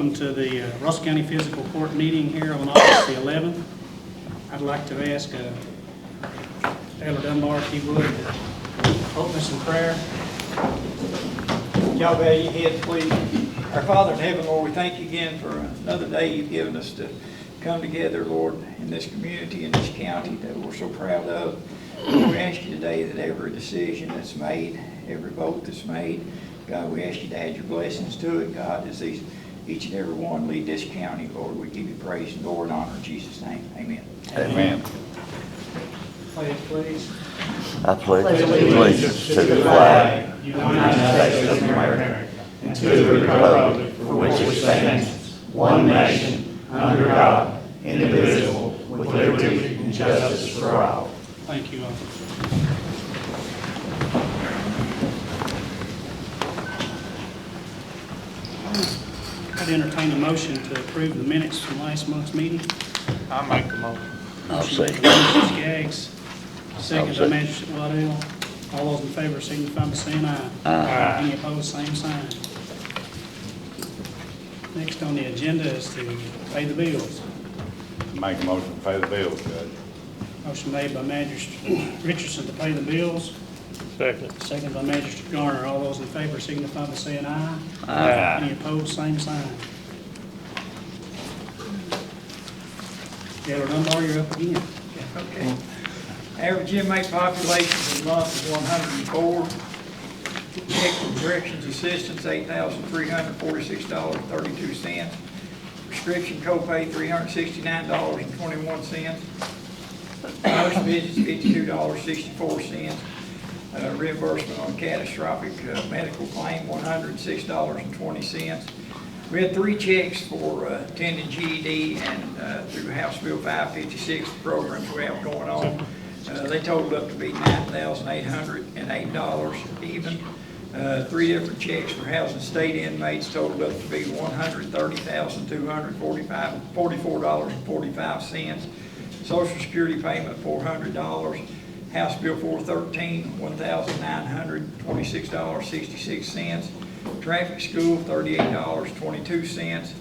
Welcome to the Russell County Fiscal Court meeting here on August the 11th. I'd like to ask Elder Dunbar if he would open us in prayer. Y'all bow your heads, please. Our Father in heaven, Lord, we thank you again for another day you've given us to come together, Lord, in this community, in this county that we're so proud of. Lord, we ask you today that every decision that's made, every vote that's made, God, we ask you to add your blessings to it, God, as each and every one lead this county, Lord. We give you praise and glory and honor in Jesus' name. Amen. Amen. Pledge, please. I pledge allegiance to the flag of the United States of America and to the republic for which it stands, one nation, under God, indivisible, with liberty and justice for all. Thank you all. I'd entertain a motion to approve the minutes from last month's meeting. I'll make the motion. I'll Motion made second. by Mr. Skaggs, second by second. Magistrate Waddell. All those in favor signify by saying aye. Aye. Any opposed, same sign. Next on the agenda is to pay the bills. Make a motion to pay the bills, Judge. Motion made by Magistrate Richardson to pay the bills, Second. second by Magistrate Garner. All those in favor signify by saying aye. Aye. Any opposed, same sign. Elder Dunbar, you're up again. Okay. Average inmate population for the month is 104. Check from corrections assistance, $8,346.32. Prescription copay, $369.21. Nurse visits, $52.64. Reimbursement on catastrophic medical claim, $106.20. We had 3 checks for attending GED and through House Bill 556 programs we have going on. They totaled up to be $9,808 even. 3 different checks for housing state inmates totaled up to be $130,244.45. Social Security payment, $400. House Bill 413, $1,926.66. Traffic school, $38.22.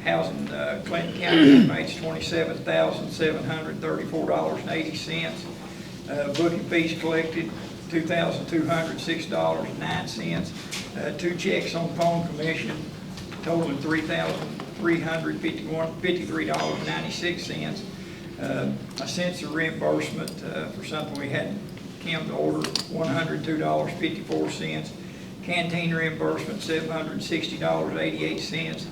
Housing Clinton County inmates, $27,734.80. Booking fees collected, $2,206.09. 2 checks on phone commission totaling $3,353.96. A sensor reimbursement for something we hadn't come to order, $102.54. Canteen reimbursement, $760.88.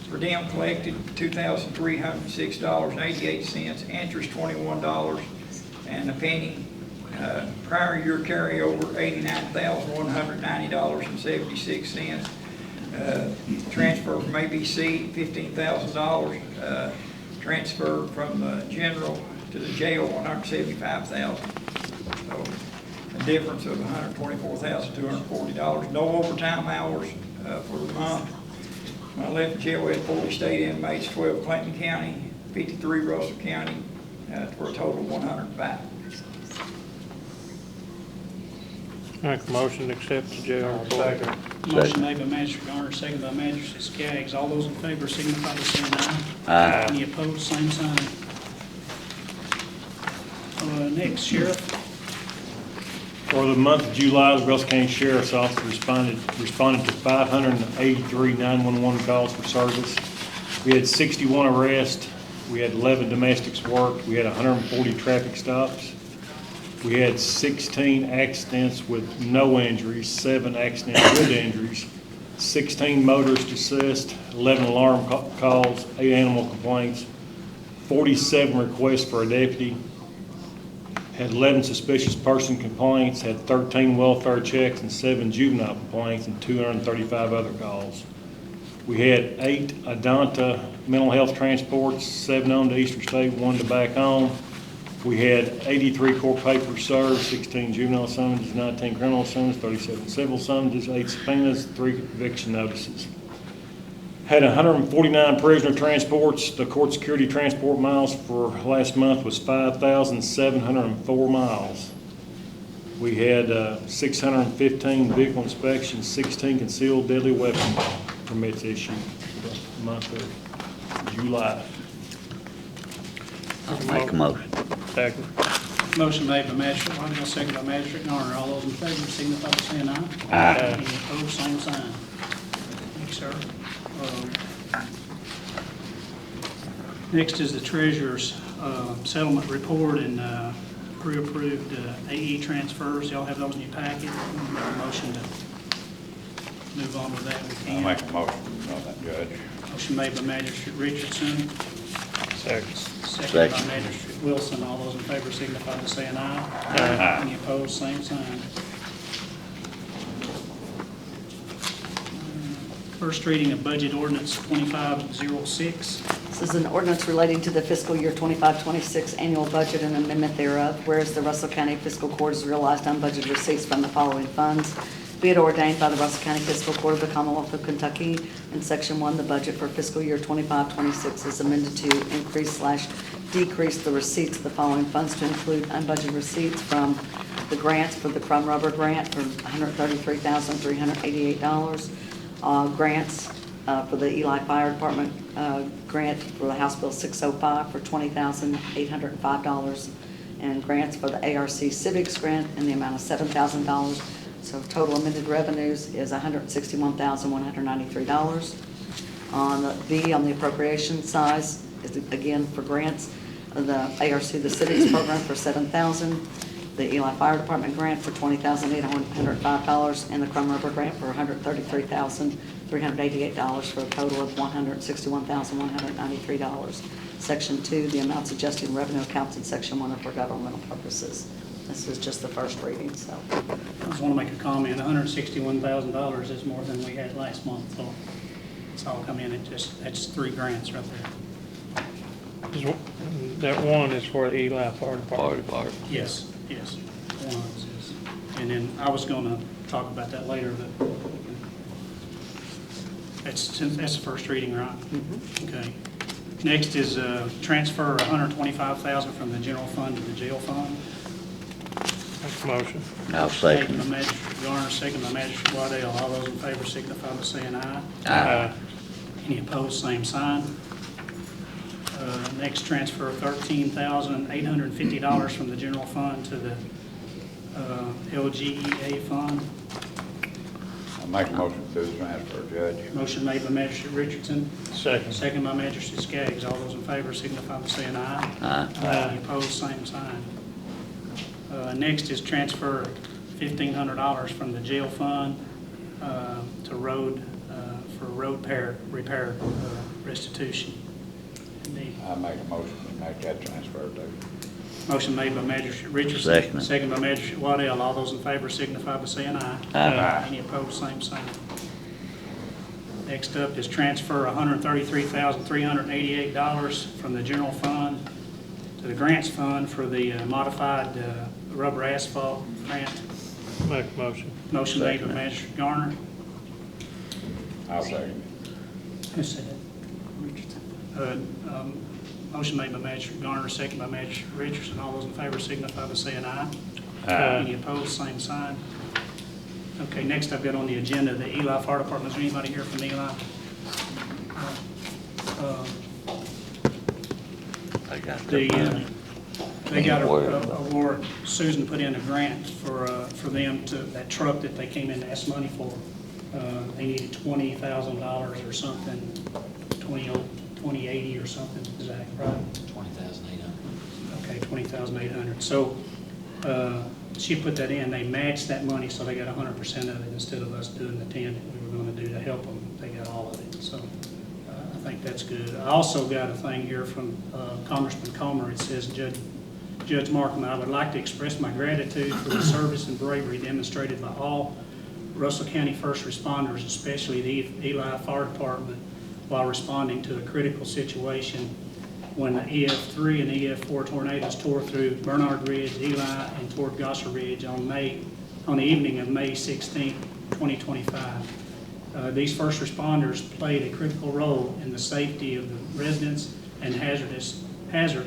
Per diem collected, $2,306.88. Interest, $21 and a penny. Prior year carryover, $89,190.76. Transfer from ABC, $15,000. Transfer from general to the jail, $175,000. So a difference of $124,240. No overtime hours for the month. When I left the jail, we had 40 state inmates, 12 Clinton County, 53 Russell County, for a total of 105. Make a motion to accept the jail report. Motion made by Magistrate Garner, second by Magistrate Skaggs. All those in favor signify by saying aye. Aye. Any opposed, same sign. Next, Sheriff. For the month of July, the Russell County Sheriff's Office responded to 583 911 calls for service. We had 61 arrests. We had 11 domestics worked. We had 140 traffic stops. We had 16 accidents with no injuries, 7 accidents with injuries, 16 motorists assessed, 11 alarm calls, 8 animal complaints, 47 requests for a deputy, had 11 suspicious person complaints, had 13 welfare checks and 7 juvenile complaints and 235 other calls. We had 8 Adonta mental health transports, 7 on to Eastern State, 1 to back home. We had 83 court papers served, 16 juvenile summonses, 19 criminal summonses, 37 civil summonses, 8 subpoenas, 3 eviction notices. Had 149 prisoner transports. The court security transport miles for last month was 5,704 miles. We had 615 vehicle inspections, 16 concealed deadly weapon permits issued for the month of July. I'll make a motion. Second. Motion made by Magistrate Whitehall, second by Magistrate Garner. All those in favor signify by saying aye. Aye. Any opposed, same sign. Thank you, sir. Next is the Treasurer's settlement report and pre-approved AE transfers. Y'all have those in your packet. Motion to move on with that. We I'll can. make a motion on that, Judge. Motion made by Magistrate Richardson, Second. seconded by Magistrate Wilson. All those in favor signify by saying aye. Aye. Any opposed, same sign. First reading of Budget Ordinance 2506. This is an ordinance relating to the fiscal year 25-26 annual budget and amendment thereof, whereas the Russell County Fiscal Court has realized unbudgeted receipts from the following funds. Be it ordained by the Russell County Fiscal Court of the Commonwealth of Kentucky in Section 1, the budget for fiscal year 25-26 is amended to increase/decrease the receipts of the following funds to include unbudgeted receipts from the grants for the Crumb Rubber Grant for $133,388, grants for the Eli Fire Department grant for the House Bill 605 for $20,805, and grants for the ARC Civics grant in the amount of $7,000. So total amended revenues is $161,193. On the B, on the appropriation size, is again for grants, the ARC, the Civics program for $7,000, the Eli Fire Department grant for $20,805, and the Crumb Rubber grant for $133,388 for a total of $161,193. Section 2, the amounts adjusting revenue accounts in Section 1 are for governmental purposes. This is just the first reading, so. I just want to make a comment. $161,000 is more than we had last month, so it's all come in. That's 3 grants right there. That one is for the Eli Fire Department. Yes, yes. One of those is. And then I was going to talk about that later, but that's the first reading, right? Okay. Next is transfer $125,000 from the general fund to the jail fund. Make a motion. I'll second. By Magistrate Garner, second by Magistrate Waddell. All those in favor signify by saying aye. Aye. Any opposed, same sign. Next, transfer $13,850 from the general fund to the LGEA fund. I'll make a motion to the transfer, Judge. Motion made by Magistrate Richardson, Second. second by Magistrate Skaggs. All those in favor signify by saying aye. Aye. Any opposed, same sign. Next is transfer $1,500 from the jail fund to road, for road repair restitution. I'll make a motion to make that transfer, too. Motion made by Magistrate Richardson. Second. Second by Magistrate Waddell. All those in favor signify by saying aye. Aye. Any opposed, same sign. Next up is transfer $133,388 from the general fund to the grants fund for the modified rubber asphalt grant. Make a motion. Motion made by Second. Magistrate Garner. I'll second Who said that? Motion made by Magistrate Garner, second by Magistrate Richardson. All those in favor signify by saying aye. Aye. Any opposed, same sign. Okay, next I've got on the agenda the Eli Fire Department. Is there anybody here from Eli? I got They got a Award. award. Susan put in a grant for them to, that truck that they came in to ask money for. They needed $20,000 or something, 2080 or something, is that right? 20,800. Okay, 20,800. So she put that in. They matched that money, so they got 100% of it instead of us doing the 10 that we were going to do to help them. They got all of it. So I think that's good. I also got a thing here from Congressman Comer. It says, Judge Marcum, I would like to express my gratitude for the service and bravery demonstrated by all Russell County first responders, especially the Eli Fire Department, while responding to a critical situation when the EF3 and EF4 tornadoes tore through Bernard Ridge, Eli, and toward Gosser Ridge on the evening of May 16, 2025. These first responders played a critical role in the safety of the residents and hazards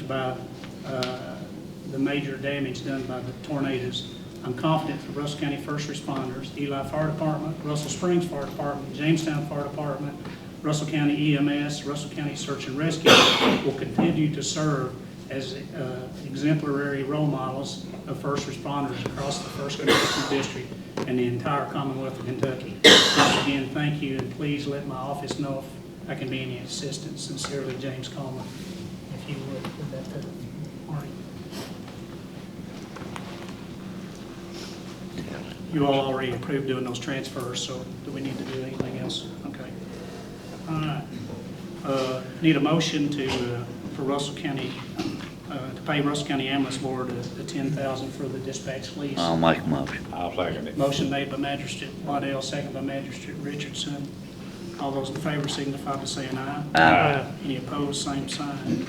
by the major damage done by the tornadoes. I'm confident the Russell County first responders, Eli Fire Department, Russell Springs Fire Department, Jamestown Fire Department, Russell County EMS, Russell County Search and Rescue will continue to serve as exemplary role models of first responders across the First Congressional District and the entire Commonwealth of Kentucky. Once again, thank you, and please let my office know if I can be any assistance. Sincerely, James Coleman. If you would, put that to Marty. You all already approved doing those transfers, so do we need to do anything else? Okay. All right. Need a motion to, for Russell County, to pay Russell County Ambulance Board the $10,000 for the dispatch lease. I'll make a motion. I'll second it. Motion made by Magistrate Waddell, second by Magistrate Richardson. All those in favor signify by saying aye. Aye. Any opposed, same sign.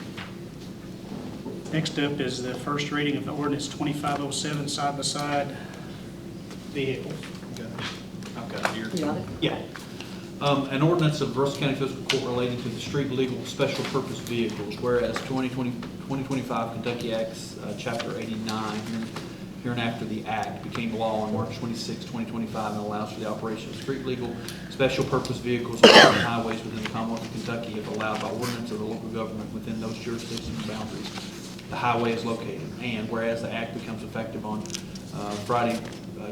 Next up is the first reading of the ordinance 2507 side-by-side vehicles. I've got it here. You got it? Yeah. An ordinance of Russell County Fiscal Court relating to the street legal special purpose vehicles, whereas 2025 Kentucky Acts, Chapter 89, hereinafter the Act, became law on March 26, 2025, and allows for the operation of street legal special purpose vehicles on highways within the Commonwealth of Kentucky if allowed by ordinance of the local government within those jurisdictions and boundaries the highway is located. And whereas the Act becomes effective on Friday,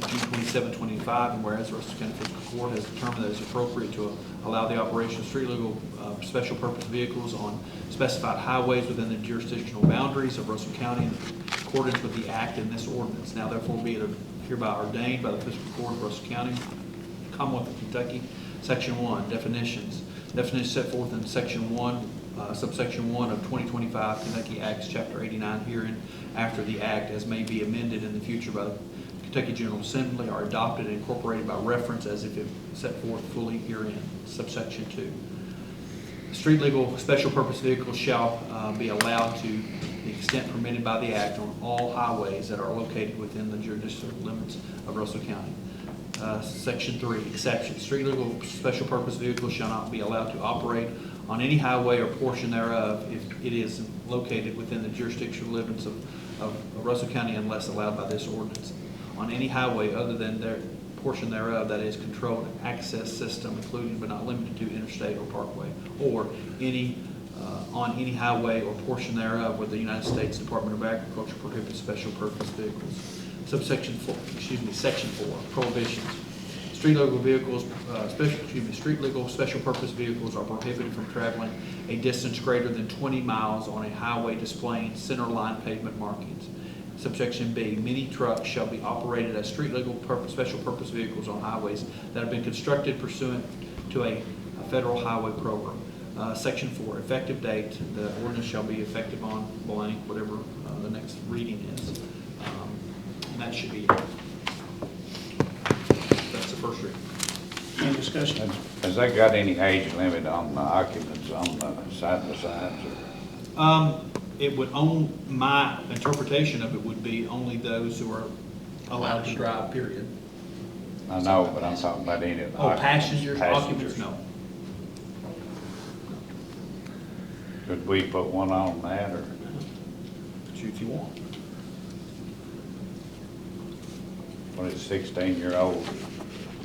June 27, 2025, and whereas the Russell County Fiscal Court has determined that it's appropriate to allow the operation of street legal special purpose vehicles on specified highways within the jurisdictional boundaries of Russell County in accordance with the Act and this ordinance. Now therefore be it hereby ordained by the Fiscal Court of Russell County, Commonwealth of Kentucky, Section 1, definitions. Definitions set forth in Section 1, subsection 1 of 2025 Kentucky Acts, Chapter 89, herein after the Act, as may be amended in the future by the Kentucky General Assembly, are adopted and incorporated by reference as if it set forth fully herein. Subsection 2. Street legal special purpose vehicles shall be allowed to the extent permitted by the Act on all highways that are located within the jurisdictional limits of Russell County. Section 3, exceptions. Street legal special purpose vehicles shall not be allowed to operate on any highway or portion thereof if it is located within the jurisdictional limits of Russell County unless allowed by this ordinance. On any highway other than their portion thereof that is controlled access system, including but not limited to interstate or parkway, or any on any highway or portion thereof where the United States Department of Agriculture prohibits special purpose vehicles. Section 4, prohibitions. Street legal vehicles, street legal special purpose vehicles are prohibited from traveling a distance greater than 20 miles on a highway displaying center line pavement markings. Subsection B, many trucks shall be operated as street legal special purpose vehicles on highways that have been constructed pursuant to a federal highway program. Section 4, effective date, the ordinance shall be effective on blank, whatever the next reading is. And that should be it. That's the first reading. Any discussion? Has that got any age limit on the occupants on the side-by-sides? It would my interpretation of it would be only those who are allowed to drive, period. I know, but I'm talking about any of the Oh, occupants. occupants, no. Could we put one on that, or? Shoot if you want. When it's 16-year-old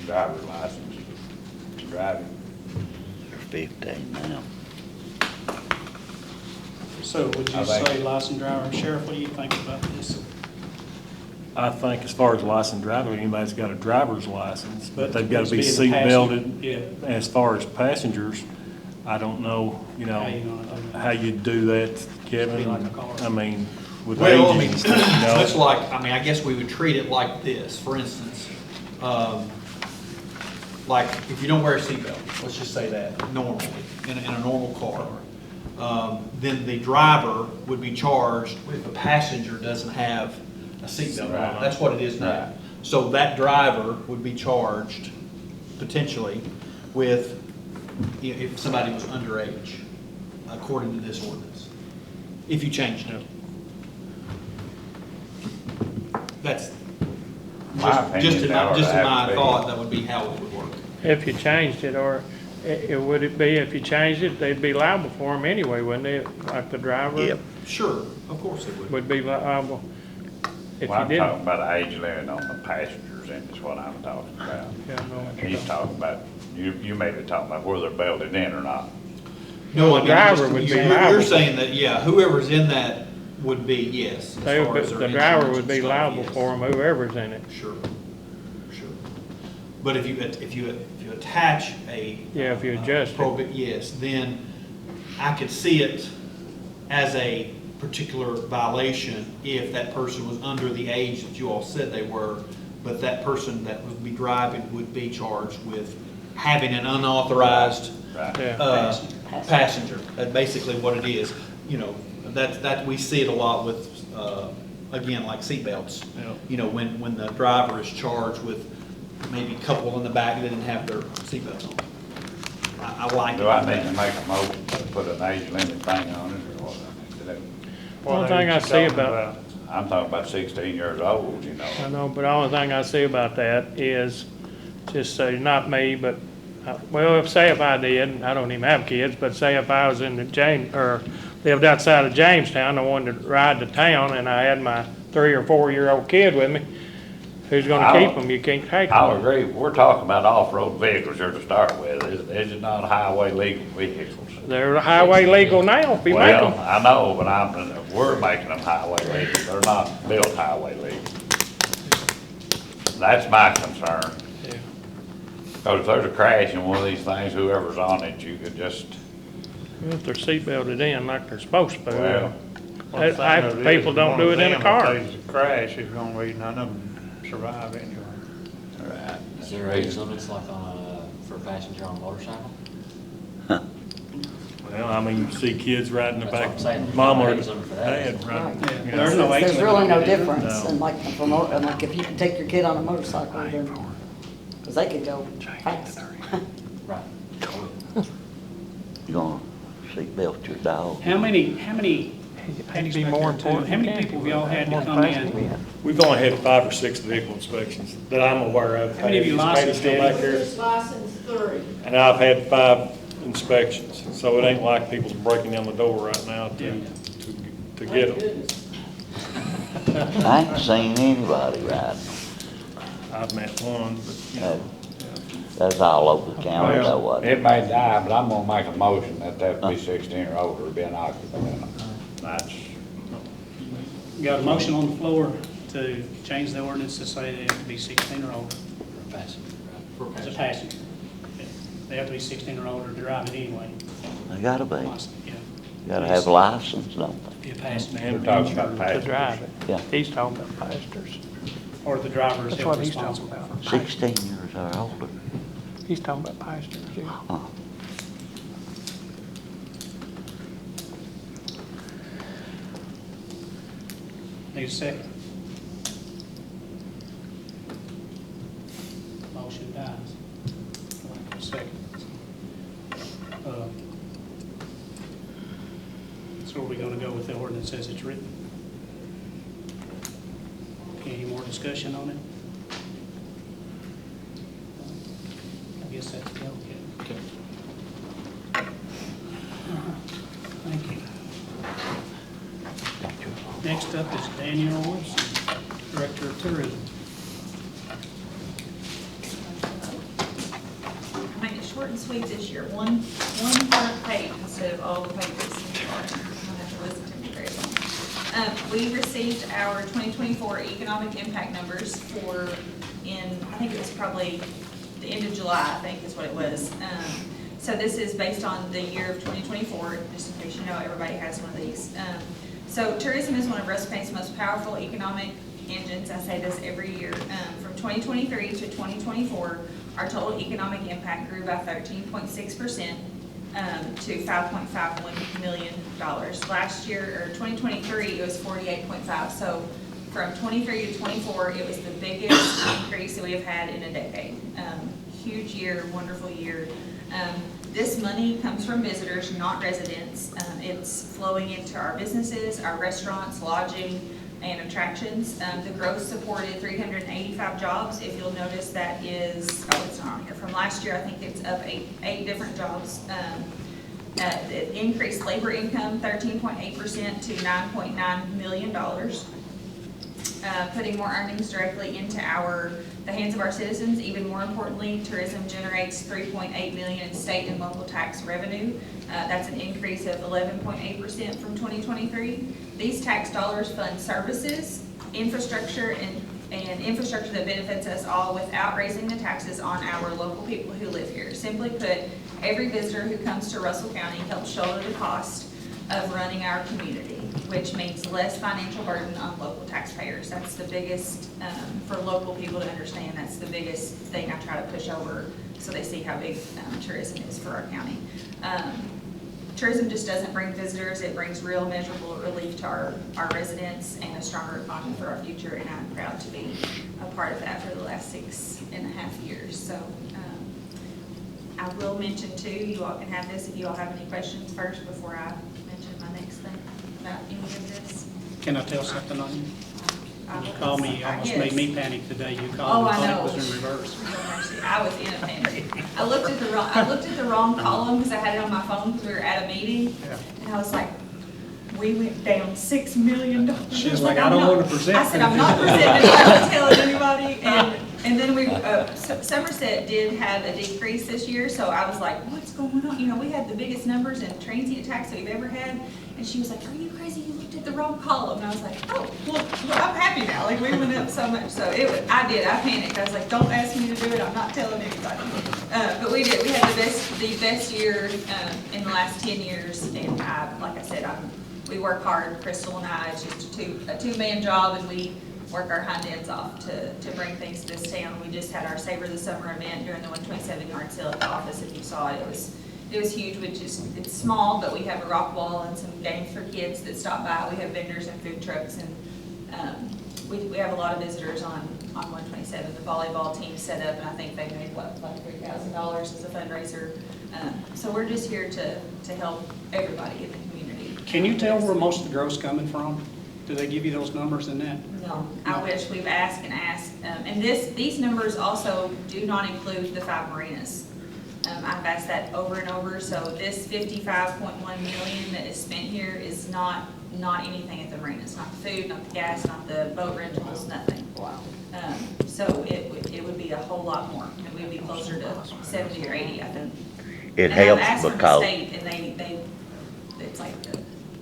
driver's license driving? They're 15 now. So would you I think- say licensed driver? Sheriff, what do you think about this? I think as far as licensed driver, anybody's got a driver's license, but they've got to be Being a seat passenger, belted. Yeah. As far as passengers, I don't know, How you gonna do that? how you do that, Kevin. Be like a car. I mean, with Well, I ages mean, and stuff, you know. much like, I guess we would treat it like this, for instance. Like, if you don't wear a seatbelt, let's just say that, normally, in a normal car, then the driver would be charged if a passenger doesn't have a seatbelt on. Right. That's what it is now. Right. So that driver would be charged, potentially, with, if somebody was underage, according to this ordinance, if you changed it. My That's opinion, just in that ought to have to my be. thought, that would be how it would work. If you changed it, or would it be, if you changed it, they'd be liable for them anyway, wouldn't it? Like the driver? Yep. Sure, of course it would. Would be liable if Well, you I'm didn't. talking about the age limit on the passengers, and is what I'm talking about. Yeah, I know what you're He's talking talking about You may be talking about whether they're belted in or not. No, I mean, driver just- would be you're liable. saying that, yeah, whoever's in that would be, yes. as They far would, as their the driver insurance would be and stuff, liable yes. for them, whoever's in it. Sure, sure. But if you attach a. Yeah, if you adjust it. Yes, then I could see it as a particular violation if that person was under the age that you all said they were, but that person that would be driving would be charged with having an unauthorized Right. Yeah. passenger. That's basically what it is. You know, that we see it a lot with, again, like seatbelts. Yeah. You know, when the driver is charged with maybe a couple in the back that didn't have their seatbelts on. I like it. Do I need to make a motion to put an age limit thing on it, or what I need to do? One thing I see about, I'm talking about 16 years old, you know. I know, but the only thing I see about that is, just say, not me, but, well, say if I did, I don't even have kids, but say if I was in the or lived outside of Jamestown, I wanted to ride to town, and I had my 3 or 4 year old kid with me, who's gonna keep them? You can't take I'll them. agree, we're talking about off-road vehicles here to start with, this is not highway legal vehicles. They're highway legal now, if we make Well, them. I know, but we're making them highway legal, they're not built highway legal. That's my concern. Yeah. Because if there's a crash in one of these things, whoever's on it, you could just, If they're seatbelted in like they're supposed to. well, People don't do it in a car. If there's a crash, if you're gonna read, none of them survive anyway. right. Is there age limits like on, for a passenger on a motorcycle? Well, I mean, you see kids riding the That's what back, I'm saying. mom or Age limit for that. dad riding. Right. you know. There's no age There's limit really on no it. difference, No. and like if you can take your kid on a motorcycle, then, because they could go fast. Right. You gonna seatbelt your dog? How many, It'd be more important. how many people have y'all had to come in? We've only had 5 or 6 vehicle inspections that I'm aware of. How many of you Patty's still back there? Just licensed 3. And I've had 5 inspections, so it ain't like people's breaking down the door right now to get them. Goodness. I ain't seen anybody riding. I've met one, but, you know. That's all over the county, though, wasn't It it? may die, but I'm gonna make a motion that they have to be 16 or older to be an occupant in them. That's, Got a motion on the floor to change the ordinance to say they have to be 16 or older For a passenger, right? as a passenger. They have to be 16 or older to drive it anyway. They gotta be. Yeah. Gotta have a license, don't Be a passenger. And we're talking about To passengers. drive it. Yeah. He's talking about pastors. Or the driver is That's held what he's talking responsible. about. they? 16 years or older. He's talking about pastors, yeah. Huh. Need a second. Motion dies. Wait for a second. So are we gonna go with the ordinance as it's written? Any more discussion on it? I guess that's okay. Okay. Thank you. Next up is Danielle Wilson, Director of Tourism. Make it short and sweet this year, one front page instead of all the pages. I'll have to listen to me very long. We received our 2024 economic impact numbers I think it was probably the end of July, I think is what it was. So this is based on the year of 2024, just in case you know, everybody has one of these. So tourism is one of Russell County's most powerful economic engines. I say this every year. From 2023 to 2024, our total economic impact grew by 13.6% to $5.51 million. Last year, or 2023, it was 48.5. So from 23 to 24, it was the biggest increase that we have had in a decade. Huge year, wonderful year. This money comes from visitors, not residents. It's flowing into our businesses, our restaurants, lodging, and attractions. The growth supported 385 jobs. If you'll notice, that is, it's not on here. From last year, I think it's up eight different jobs. It increased labor income 13.8% to $9.9 million. putting more earnings directly into the hands of our citizens. Even more importantly, tourism generates $3.8 million in state and local tax revenue. That's an increase of 11.8% from 2023. These tax dollars fund services, infrastructure, and infrastructure that benefits us all without raising the taxes on our local people who live here. Simply put, every visitor who comes to Russell County helps shoulder the cost of running our community, which means less financial burden on local taxpayers. That's the biggest, for local people to understand, that's the biggest thing I try to push over so they see how big tourism is for our county. Tourism just doesn't bring visitors, it brings real measurable relief to our residents and a stronger economy for our future, and I'm proud to be a part of that for the last 6.5 years. So I will mention too, you all can have this if you all have any questions first before I mention my next thing about any of this. Can I tell something on you? You called me, you almost Yes. made me panic today. You Oh, called me, I thought know. it was in reverse. I was in a panic. I looked at the wrong column because I had it on my phone because we were at a meeting, Yeah. and I was like, we went down $6 million. She was like, I don't want to present. I said, I'm not presenting, I'm not telling anybody. And then Somerset did have a decrease this year, so I was like, what's going on? You know, we had the biggest numbers in transient tax that we've ever had. And she was like, are you crazy? You looked at the wrong column. And I was like, oh, well, I'm happy now. Like, we went up so much. So I panicked. I was like, don't ask me to do it. I'm not telling anybody. But we did. We had the best year in the last 10 years. And like I said, we work hard. Crystal and I, it's just a two-man job, and we work our hind ends off to bring things to this town. We just had our Savor the Summer event during the 127 yard sale at the office. If you saw it, it was huge. It's small, but we have a rock wall and some games for kids that stop by. We have vendors and food trucks, and we have a lot of visitors on 127. The volleyball team set up, and I think they made like $3,000 as a fundraiser. So we're just here to help everybody in the community. Can you tell where most of the growth's coming from? Do they give you those numbers in that? No, I wish. We've asked and asked. And these numbers also do not include the 5 marinas. I've asked that over and over. So this $55.1 million that is spent here is not anything at the marinas. Not the food, not the gas, not the boat rentals, nothing. Wow. So it would be a whole lot more. And we'd be closer to 70 or 80, I think. It And I've helps asked from the because, state, and they it's like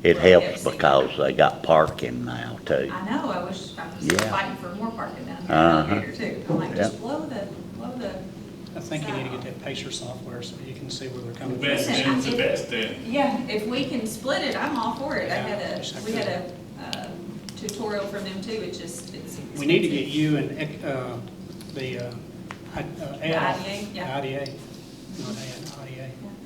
it well, helps yeah, because they got parking now too. I know, I was Yeah. fighting for more parking down Uh-huh. here too. I'm like, just blow the. I think you need to get that Pacer software so you can see where they're coming Best from. end's the best end. Yeah, if we can split it, I'm all for it. Yeah, We had a tutorial from them too, it's We need to get you and the IDA, yeah. IDA, not IDA.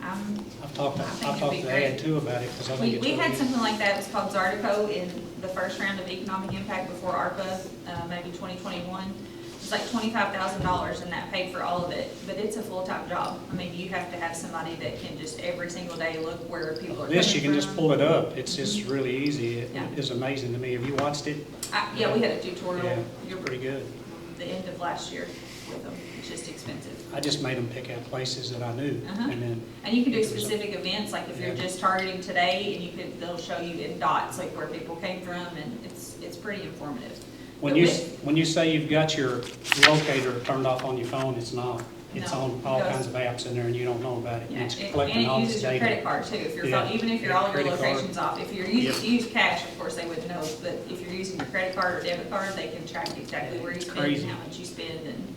I've talked think it'd be to great. Ed too about it, because I think it's We had really- something like that, it was called Zardico in the first round of economic impact before ARPA, maybe 2021. It's like $25,000 and that paid for all of it, but it's a full-time job. I mean, you have to have somebody that can just every single day look where people are coming This, you can just from. pull it up. It's just really easy. It Yeah. is amazing to me. Have you watched it? Yeah, we had a tutorial. Yeah, You're pretty good. the end of last year with them. It's just expensive. I just made them pick out places that I knew, Uh-huh. and then. And you can do specific events, like if you're Yeah. just targeting today, and they'll show you in dots, like where people came from, and it's pretty informative. When you say you've got your locator turned off on your phone, it's not. It's No, on all it goes- kinds of apps in there, and you don't know about it. Yeah, And it's and collecting all it this uses your data. credit card too, if your Yeah. phone, even if Yeah, all your credit card. locations off. If you're Yep. use cash, of course, they wouldn't know, but if you're using your credit card or debit card, they can track exactly where you It's spend crazy. and how much you spend and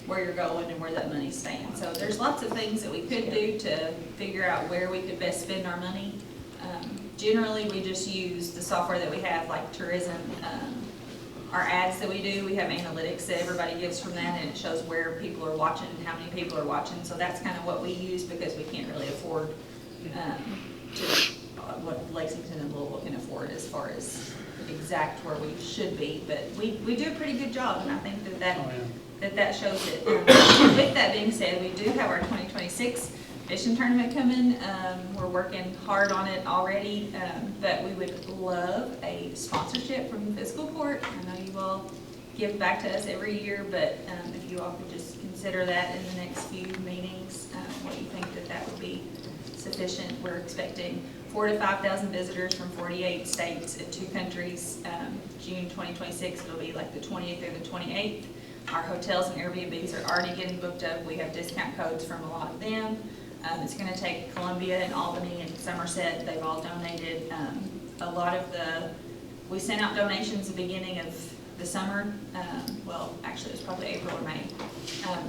where you're going and where that money's staying. So there's lots of things that we could do to figure out where we could best spend our money. Generally, we just use the software that we have, like tourism, our ads that we do, we have analytics that everybody gives from that, and it shows where people are watching and how many people are watching. So that's kind of what we use because we can't really afford what Lexington and Louisville can afford as far as exact where we should be. But we do a pretty good job, and I think that shows it. With that being said, we do have our 2026 fishing tournament coming. We're working hard on it already, but we would love a sponsorship from the fiscal court. I know you all give back to us every year, but if you all could just consider that in the next few meetings, what you think that would be sufficient. We're expecting 4,000 to 5,000 visitors from 48 states and 2 countries. June 2026, it'll be like the 20th or the 28th. Our hotels and Airbnbs are already getting booked up. We have discount codes from a lot of them. It's going to take Columbia and Albany and Somerset. They've all donated. A lot of we sent out donations at the beginning of the summer. Well, actually, it was probably April or May.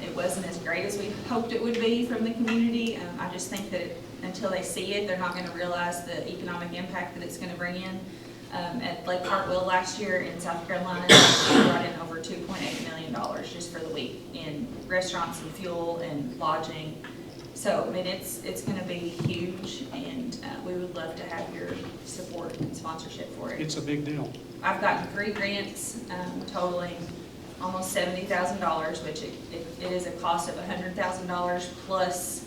It wasn't as great as we hoped it would be from the community. I just think that until they see it, they're not going to realize the economic impact that it's going to bring in. At Lake Hartwell last year in South Carolina, we brought in over $2.8 million just for the week in restaurants and fuel and lodging. So, I mean, it's going to be huge, and we would love to have your support and sponsorship for it. It's a big deal. I've gotten 3 grants totaling almost $70,000, which it is a cost of $100,000 plus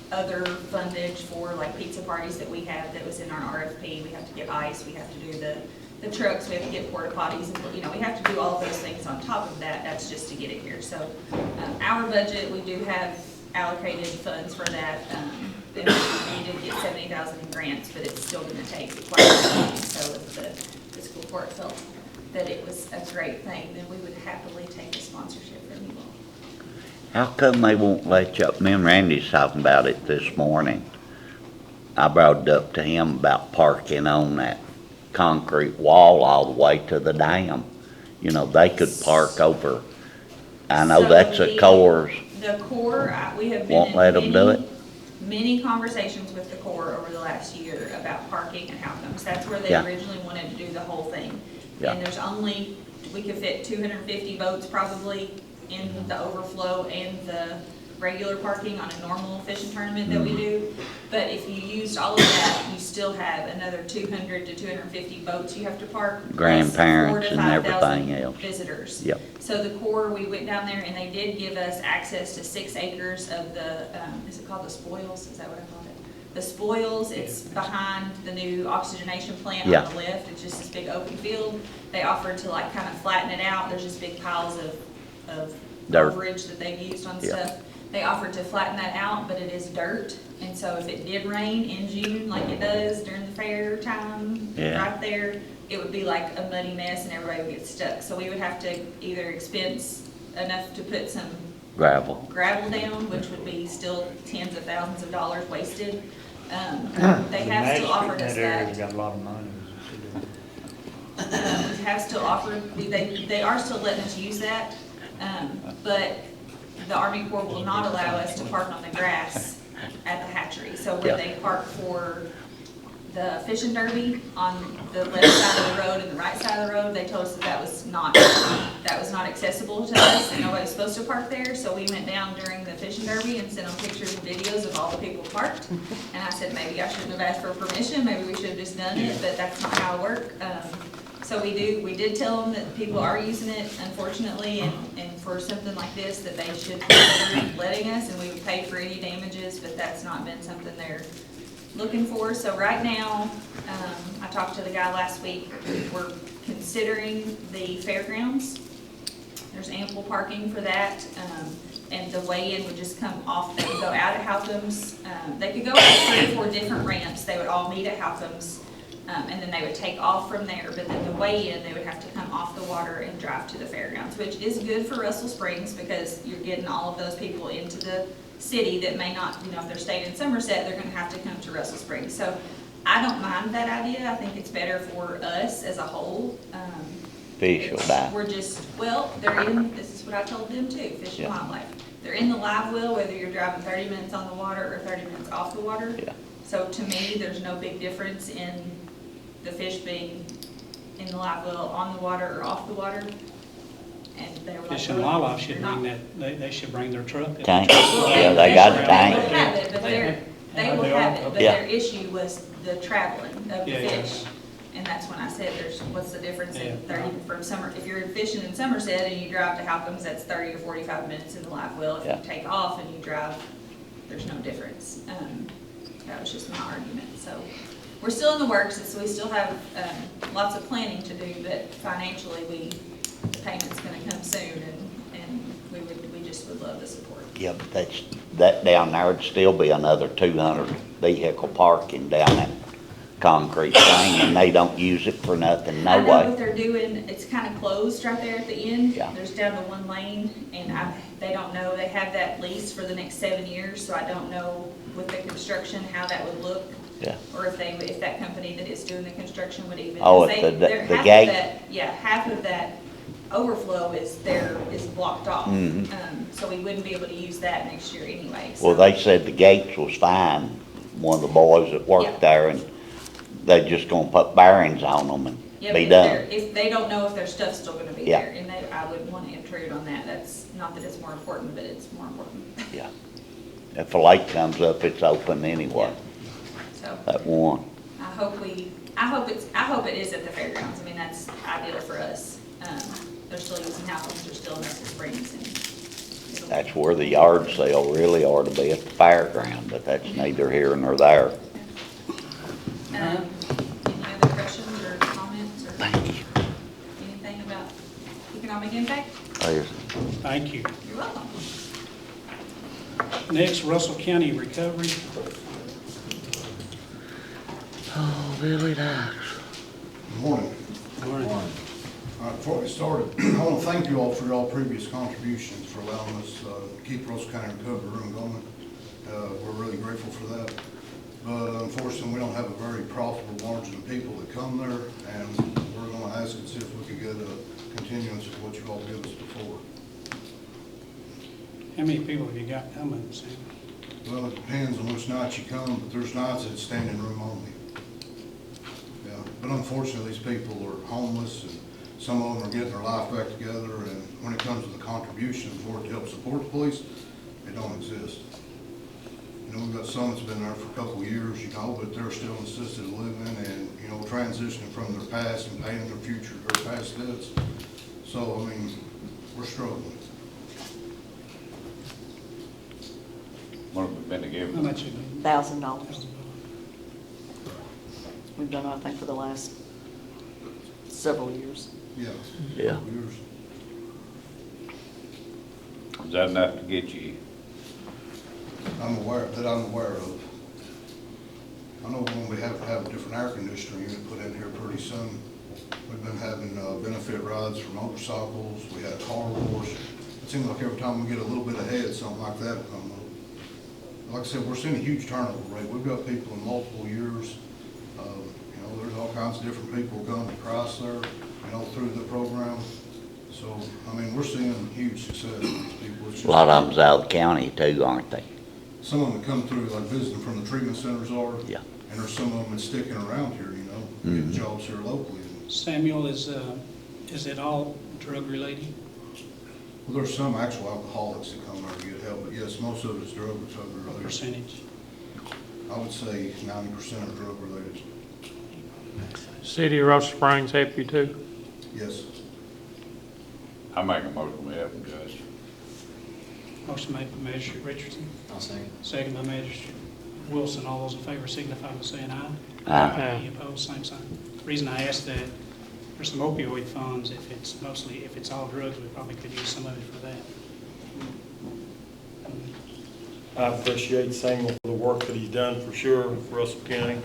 other fundage for like pizza parties that we have that was in our RFP. We have to get ice, we have to do the trucks, we have to get porta potties, and we have to do all of those things on top of that. That's just to get it here. So our budget, we do have allocated funds for that. We did get $70,000 in grants, but it's still going to take quite a while. So if the fiscal court felt that it was a great thing, then we would happily take a sponsorship from you all. How come they won't let you, me and Randy's talking about it this morning. I brought it up to him about parking on that concrete wall all the way to the dam. They could park over. I know So that's a Corps. The Corps, we have been Won't let them do it? many conversations with the Corps over the last year about parking and how comes. That's where they Yeah. originally wanted to do the whole thing. Yeah. And we could fit 250 boats probably in the overflow and the regular parking on a normal fishing tournament that we do. But if you used all of that, you still have another 200 to 250 boats you have to park. plus Grandparents 4,000 to and 5,000 everything else. Visitors. Yep. So the Corps, we went down there and they did give us access to 6 acres of the, is it called the spoils? Is that what I called it? The spoils, it's behind the new oxygenation plant Yeah. on the left. It's just this big open field. They offered to like kind of flatten it out. There's just big piles of Dirt. overage that they've used on Yeah. stuff. They offered to flatten that out, but it is dirt. And so if it did rain in June, like it does during the fair time, Yeah. right there, it would be like a muddy mess and everybody would get stuck. So we would have to either expense enough to put some Gravel. gravel down, which would be still tens of thousands of dollars wasted. They have still offered us that. Got a lot of money. We have still offered, they are still letting us use that, but the Army Corps will not allow us to park on the grass at the hatchery. So where Yeah. they park for the fishing derby on the left side of the road and the right side of the road, they told us that was not accessible to us and nobody was supposed to park there. So we went down during the fishing derby and sent them pictures and videos of all the people parked. And I said, maybe I shouldn't have asked for permission, maybe we should have just done it, but that's not how it worked. So we did tell them that people are using it, unfortunately, and for something like this, that they should consider letting us, and we would pay for any damages, but that's not been something they're looking for. So right now, I talked to the guy last week, we're considering the fairgrounds. There's ample parking for that, and the weigh-in would just come off, they would go out at Halcom's. They could go out 3 or 4 different ramps, they would all meet at Halcom's. And then they would take off from there, but then the way-in, they would have to come off the water and drive to the fairgrounds, which is good for Russell Springs because you're getting all of those people into the city that may not, if they're staying in Somerset, they're gonna have to come to Russell Springs. So I don't mind that idea. I think it's better for us as a whole. Fish will die. We're just, this is what I told them too, Fish and Yeah. Wildlife. They're in the live well, whether you're driving 30 minutes on the water or 30 minutes off the water. Yeah. So to me, there's no big difference in the fish being in the live well on the water or off the water. And they were like, Fish and Wildlife should you're not- bring that, they should bring their truck. Tank. Well, Yeah, they got a They will tank. have it, but they will have it, but Yeah. their issue was the traveling of the Yeah, yeah. fish. And that's when I said, what's the difference Yeah. in 30 from summer, if you're fishing in Somerset and you drive to Halcom's, that's 30 to 45 minutes in the live well. If Yeah. you take off and you drive, there's no difference. That was just my argument, so. We're still in the works, so we still have lots of planning to do, but financially, the payment's gonna come soon, and we just would love the support. Yeah, but that down there would still be another 200 vehicle parking down concrete thing, and they don't use it for nothing, no I know what way. they're doing, it's kind of closed right there at the end. Yeah. There's down to one lane, and they don't know, they have that lease for the next 7 years, so I don't know with the construction how that would look. Yeah. Or if that company that is doing the construction would even. Oh, 'cause if they- the they're- half of gate? that- Yeah, half of that overflow is blocked off. Mhm. So we wouldn't be able to use that next year anyway. Well, so- they said the gates was fine, one of the boys that Yeah. worked there, and they're just gonna put bearings on them and Yeah, be but done. if they don't know if their stuff's still gonna be Yeah. there, and I wouldn't want to intrude on that. That's, not that it's more important, but it's more important. Yeah. If a lake comes up, it's open anyway, So that one. I hope it is at the fairgrounds. I mean, that's ideal for us. They're still using houses, they're still in Nestor Springs, and it'll- That's where the yard sale really ought to be, at the fairground, but that's neither here nor there. Any other questions or comments or anything about economic impact? Thank you. You're welcome. Next, Russell County Recovery. Oh, Billy Dykes. Good morning. Morning. All right, before we started, I want to thank you all for your previous contributions for allowing us to keep Russell County Recovery Room going. We're really grateful for that. But unfortunately, we don't have a very profitable margin of people that come there, and we're going to ask and see if we could get a continuance of what you all gave us before. How many people have you got coming, Sam? Well, it depends on which nights you come, but there's nights that's standing room only. Yeah, but unfortunately, these people are homeless, and some of them are getting their life back together, and when it comes to the contribution for it to help support the police, they don't exist. You know, we've got some that's been there for a couple of years, you know, but they're still in assisted living and, you know, transitioning from their past and paying their future, their past debts. So, I mean, we're struggling. What have we been to give How them? much you need? $1,000. We've done, I think, for the last several years. Yeah. Yeah. Years. Is that enough to get you? I'm aware of. I know we're going to have to have a different air conditioner unit put in here pretty soon. We've been having benefit rides for motorcycles. We had a car wash. It seems like every time we get a little bit ahead, something like that will come up. Like I said, we're seeing a huge turnover rate. We've got people in multiple years. You know, there's all kinds of different people going to Chrysler, you know, through the program. So, I mean, we're seeing huge success with these people. It's A lot of them's out of the county too, aren't they? Some of them come through, like visiting from the treatment centers are. Yeah. And there's some of them that's sticking around here, you know, getting jobs here locally. Samuel, is it all drug related? Well, there's some actual alcoholics that come there to get help, but yes, most of it is drug recovery What related. percentage? I would say 90% are drug related. City of Russell Springs help you too? Yes. I make a motion we have them, Judge. Motion made by Magistrate Richardson, I'll second. second by Magistrate Wilson. All those in favor signify by saying aye. Aye. Any opposed, same sign. The reason I asked that, there's some opioid funds, if it's all drugs, we probably could use some of it for that. I appreciate Samuel for the work that he's done for sure for Russell County.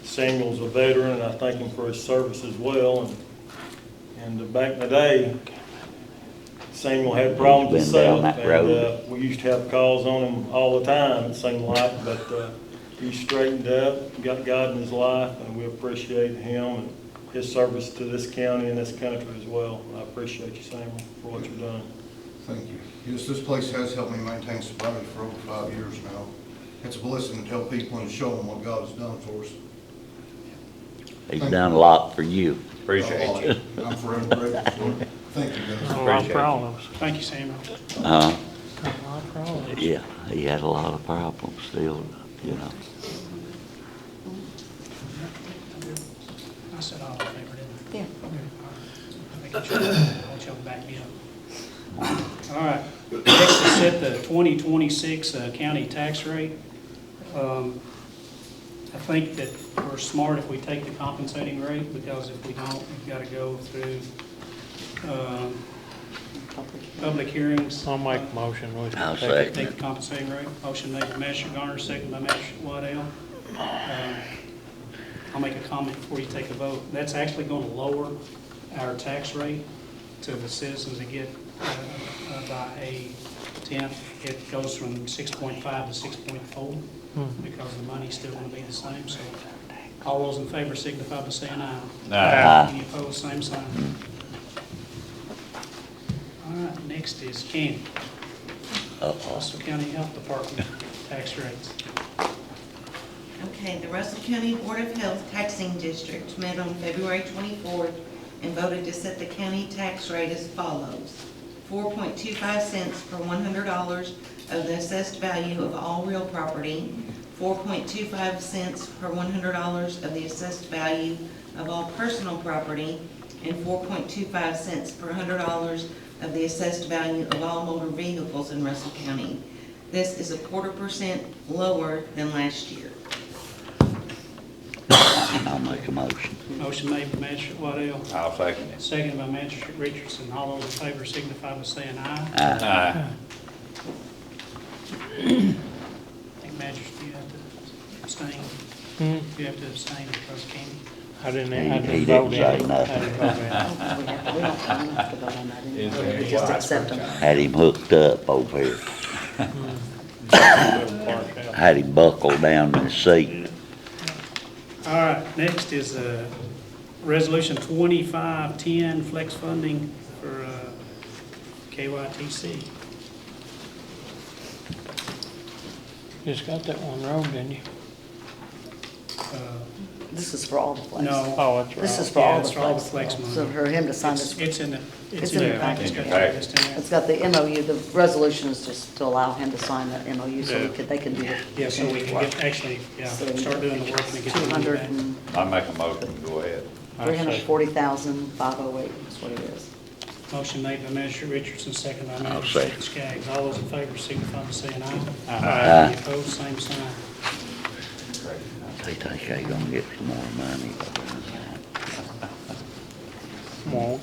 Samuel's a veteran, and I thank him for his service as well. And back in the day, Samuel had problems Been himself, down that road. and we used to have calls on him all the time, it seemed like, but he straightened up, got God in his life, and we appreciate him and his service to this county and this country as well. I appreciate you, Samuel, for what you've done. Thank you. Yes, this place has helped me maintain sobriety for over 5 years now. It's a blessing to tell people and show them what God has done for us. He's done a lot for you. Appreciate you. I'm forever grateful for it. Thank you, guys. A lot of problems. Thank you, Samuel. A lot of problems. Yeah, he had a lot of problems still, you know. I said all in favor, didn't I? Yeah. I think I want y'all to back me up. All right, next is set the 2026 county tax rate. I think that we're smart if we take the compensating rate, because if we don't, we've got to go through public hearings. I'll make a motion. I'll Take second. Take the compensating rate. Motion made by Magistrate Garner, second by Magistrate Waddell. I'll make a comment before you take a vote. That's actually going to lower our tax rate to the citizens that get by a tenth. It goes from 6.5 to 6.4 because the money's still going to be the same. So all those in favor signify by saying aye. Aye. Any opposed, same sign. All right, next is Candy. Russell County Health Department tax rates. Okay, the Russell County Board of Health Taxing District met on February 24th and voted to set the county tax rate as follows. 4.25 cents per $100 of the assessed value of all real property, 4.25 cents per $100 of the assessed value of all personal property, and 4.25 cents per $100 of the assessed value of all motor vehicles in Russell County. This is 0.25% lower than last year. I'll make a motion. Motion made by Magistrate Waddell, I'll second it. seconded by Magistrate Richardson. All those in favor signify by saying aye. Aye. I think Magistrate, you have to abstain. You have to abstain because Candy. I didn't He vote didn't in say it. I nothing. didn't vote in it. We don't have to vote on that Is anymore. there any Just why? accept them. Had him hooked up over here. Parked out. Had him buckled down in the seat. All right, next is Resolution 2510, flex funding for KYTC. Just got that one road, didn't you? This is for all the flex. No. Oh, that's right. This is for Yeah, all it's the for all the flex. flex So money. for him to sign this, It's in the, It's in the package. package. It's got the list in there. it's got the MOU, the resolution is just to allow him to sign the MOU so they can do it. Yeah, so we can get, actually, start doing the work and get the money 200 back. and I make a motion, go ahead. 340,508 is what it is. Motion made by Magistrate Richardson, second by I'll Magistrate second. Skaggs. All those in favor signify by saying aye. Aye. Any opposed, same sign. They think they gonna get some more money. Won't.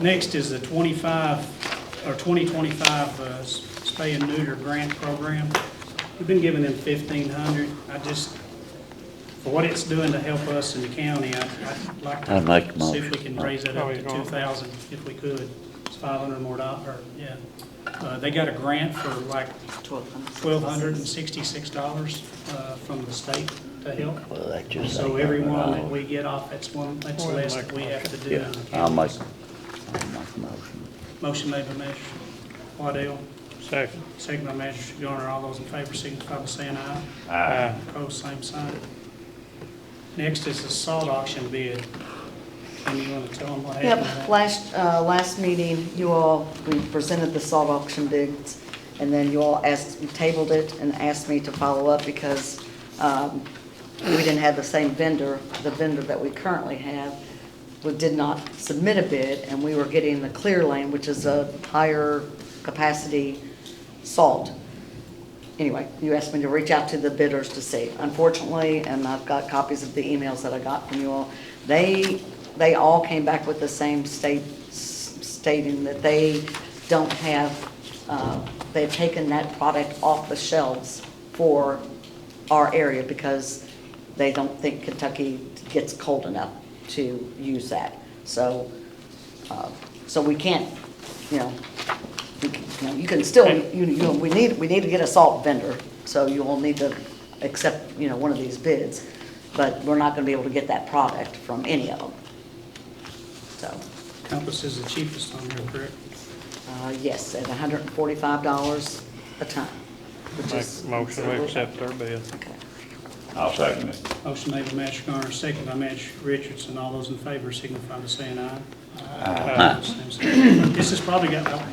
Next is the 2025 Spay and Neuter grant program. We've been giving them $1,500. For what it's doing to help us in the county, I'd like I'd make a to see if we motion. can raise that up Oh, to he's going. 2,000 if we could. It's $500 more, yeah. They got a grant for like $1,266 from the state to help. Well, that just. So ain't every nothing one at that all. we get off, that's less that we have to do. Yeah, in the I'll make county. a motion. Motion made by Magistrate Waddell, Second. second by Magistrate Garner. All those in favor signify by saying aye. Aye. Opposed, same sign. Next is the salt auction bid. Can you want to tell them what happened? Yep, last meeting, we presented the salt auction bids, and then you all tabled it and asked me to follow up because we didn't have the same vendor. The vendor that we currently have did not submit a bid, and we were getting the Clear Lane, which is a higher capacity salt. Anyway, you asked me to reach out to the bidders to see. Unfortunately, and I've got copies of the emails that I got from you all, they all came back with the same stating that they don't have, they've taken that product off the shelves for our area because they don't think Kentucky gets cold enough to use that. So we can't, you can still, we need to get a salt vendor, so you will need to accept, one of these bids, but we're not gonna be able to get that product from any of them. So, Compass is the cheapest on there, correct? yes, at $145 a ton, which Make is. a motion to accept their bid. Okay. I'll second it. Motion made by Magistrate Garner, second by Magistrate Richardson. All those in favor signify by saying aye. Aye. Same sign. This has probably got,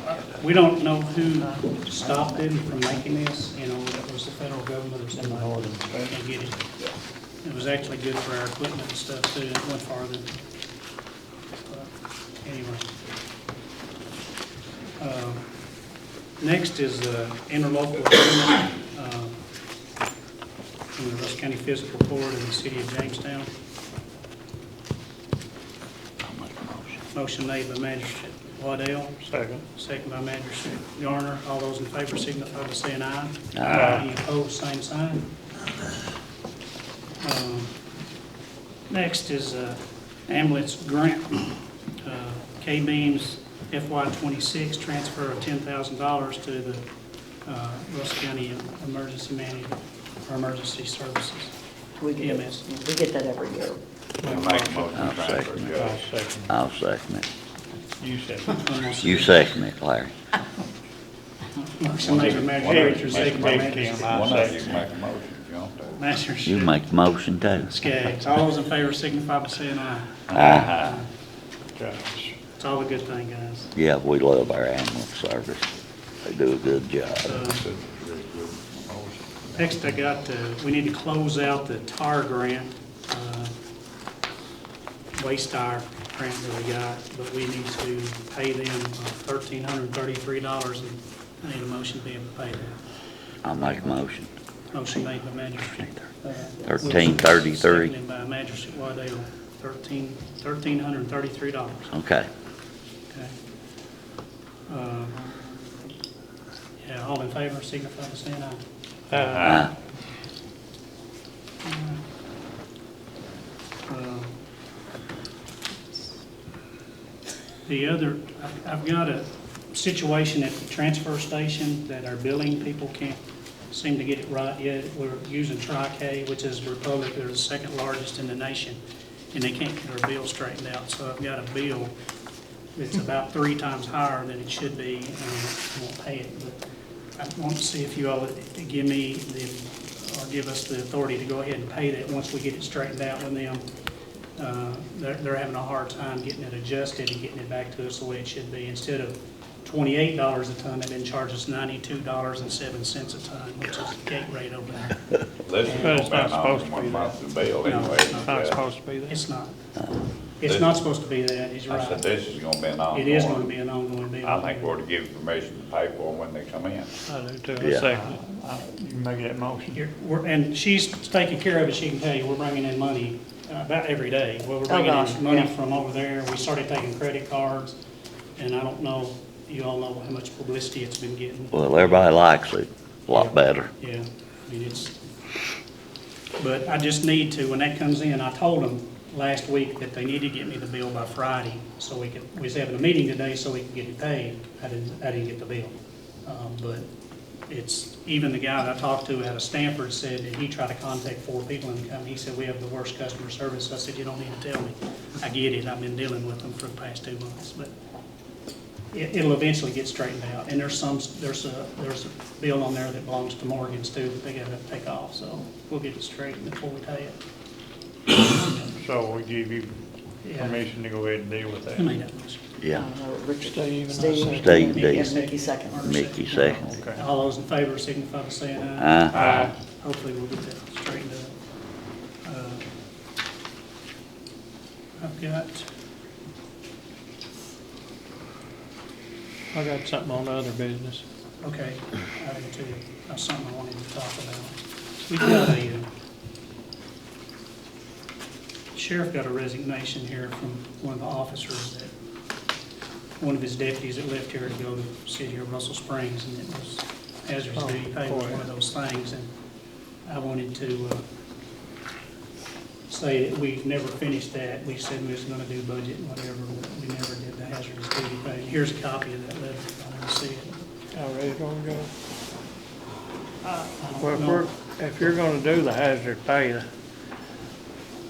we don't know who stopped them from making this, whether it was the federal government or somebody. Can't get it. It was actually good for our equipment and stuff too, and it went farther. Anyway. Next is interlocal agreement from the Russell County Fiscal Court and the City of Jamestown. I'll make a motion. Motion made by Magistrate Waddell, Second. second by Magistrate Garner. All those in favor signify by saying aye. Aye. Any opposed, same sign. Next is ambulance grant. K-Beams FY '26 transfer of $10,000 to the Russell County Emergency Management or Emergency Services. We get EMS. we get that every year. Make a motion to I'll transfer, second it. Judge. I'll second it. You said. You second it, Larry. Motion made by Magistrate, second by Magistrate. One of you can make a motion if you want to. Magistrate You make the motion too. Skaggs. All those in favor signify by saying aye. Aye. It's all a good thing, guys. Yeah, we love our ambulance service. They do a good job. Next, I got, we need to close out the TAR grant, waste tire grant that we got, but we need to pay them $1,333, and I need a motion to be able to pay that. I'll make a motion. Motion made by Magistrate. $1,333. Seconded by Magistrate Waddell, $1,333. Okay. Okay. Yeah, all in favor, signify by saying aye. Aye. The other, I've got a situation at the transfer station that our billing people can't seem to get it right yet. We're using Tri-K, which is Republic, they're the second largest in the nation, and they can't get our bill straightened out. So I've got a bill that's about 3 times higher than it should be, and I won't pay it. But I want to see if you all would give me or give us the authority to go ahead and pay that once we get it straightened out with them. They're having a hard time getting it adjusted and getting it back to us the way it should be. Instead of $28 a ton, they've been charging us $92.07 a ton, which is the gate rate over there. This is But it's gonna not be on supposed to be 1 that. month of bill No, anyway. it's It's not supposed to be there. It's not. It's not supposed to be that, he's I said right. this is gonna be an ongoing. It is going to be an ongoing bill. I think we ought to give permission to pay for them when they come in. I do too. Yeah. Second. You can make that motion. And she's taking care of it, she can tell you, we're bringing in money about every day. Well, we're bringing gosh, in money yeah. from over there, we started taking credit cards, and I don't know, you all know how much publicity it's been getting. Well, everybody likes it a lot better. Yeah, I mean, but I just need to, when that comes in, I told them last week that they need to get me the bill by Friday, so we was having a meeting today so we could get it paid. I didn't get the bill. But it's, even the guy that I talked to out of Stanford said that he tried to contact 4 people in the company. He said, we have the worst customer service. I said, you don't need to tell me. I get it, I've been dealing with them for the past 2 months, but it'll eventually get straightened out. And there's a bill on there that belongs to Morgan's too, that they gotta take off, so we'll get it straightened before we pay it. So we give you Yeah. permission to go ahead and deal with that. Who made that motion? Yeah. Richard. Steve and I Steve. second. Steve And did. Mickey second. Mickey second. Okay. All those in favor signify by saying aye. Aye. Hopefully we'll get that straightened out. I got something on the other business. Okay, I do too. That's something I wanted to talk about. We've got sheriff got a resignation here from one of the officers that, one of his deputies that left here to go to the city of Russell Springs, and it was hazardous duty pay was one of those things, and I wanted to say that we never finished that. We said we was gonna do budget and whatever, but we never did the hazardous duty pay. Here's a copy of that letter, if I want to see it. Already gonna go. I Well, don't know. if you're gonna do the hazard pay,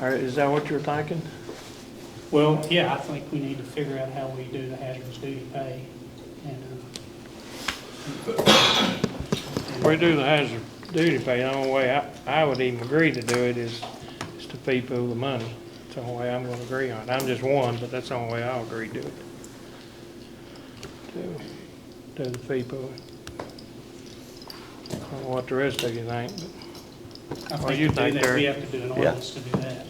is that what you're thinking? Well, yeah, I think we need to figure out how we do the hazardous duty pay. And, If we do the hazard duty pay, the only way I would even agree to do it is to people the money. That's the only way I'm gonna agree on it. I'm just one, but that's the only way I'll agree to it. To the people. I don't know what the rest of you think, but. I Well, think you to do think that, there- we have to do an ordinance to do that.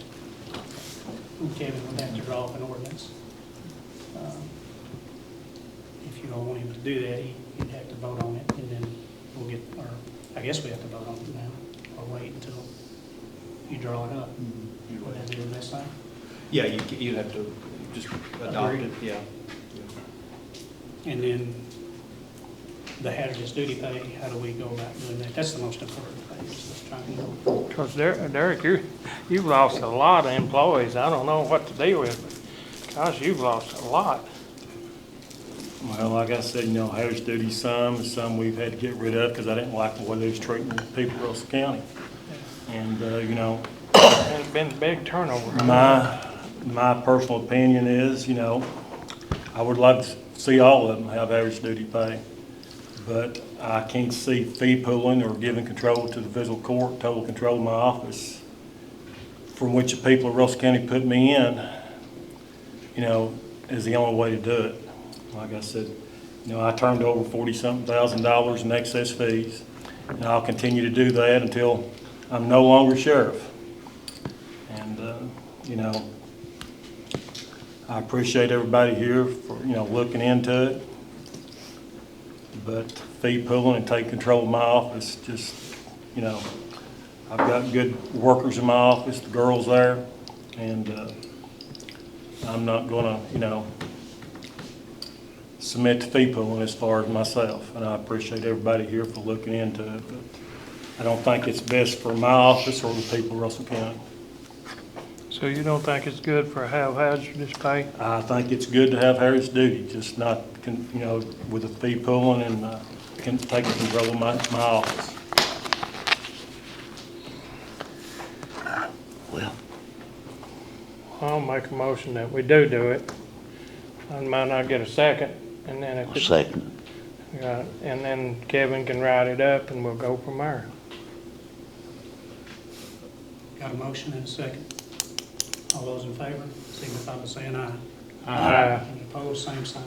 Kevin would have to draw up an ordinance. If you all want him to do that, he'd have to vote on it, and then we'll get, or I guess we have to vote on it now, or wait until you draw it up. Would that be the best thing? Yeah, you'd have to just adopt Agreed. it, yeah. And then the hazardous duty pay, how do we go about doing that? That's the most important thing, is just trying to. Because Derek, you've lost a lot of employees. I don't know what to deal with, but gosh, you've lost a lot. Well, like I said, hazardous duty some we've had to get rid of because I didn't like the way they was treating the people of Russell County. And, There's been a big turnover. my personal opinion is, I would like to see all of them have average duty pay, but I can't see fee pooling or giving control to the fiscal court, total control of my office, from which the people of Russell County put me in, is the only way to do it. Like I said, I turned over $40-something thousand in excess fees, and I'll continue to do that until I'm no longer sheriff. And, I appreciate everybody here for, looking into it. But fee pulling and take control of my office, just, I've got good workers in my office, the girls there, and I'm not gonna, submit to fee pulling as far as myself. And I appreciate everybody here for looking into it, but I don't think it's best for my office or the people of Russell County. So you don't think it's good for have hazardous pay? I think it's good to have hazardous duty, just not, with the fee pulling and taking control of my office. Well, I'll make a motion that we do it. I might not get a second, and then if I'll it's, second. and then Kevin can write it up and we'll go from there. Got a motion and a second. All those in favor, signify by saying aye. Aye. Any opposed, same sign.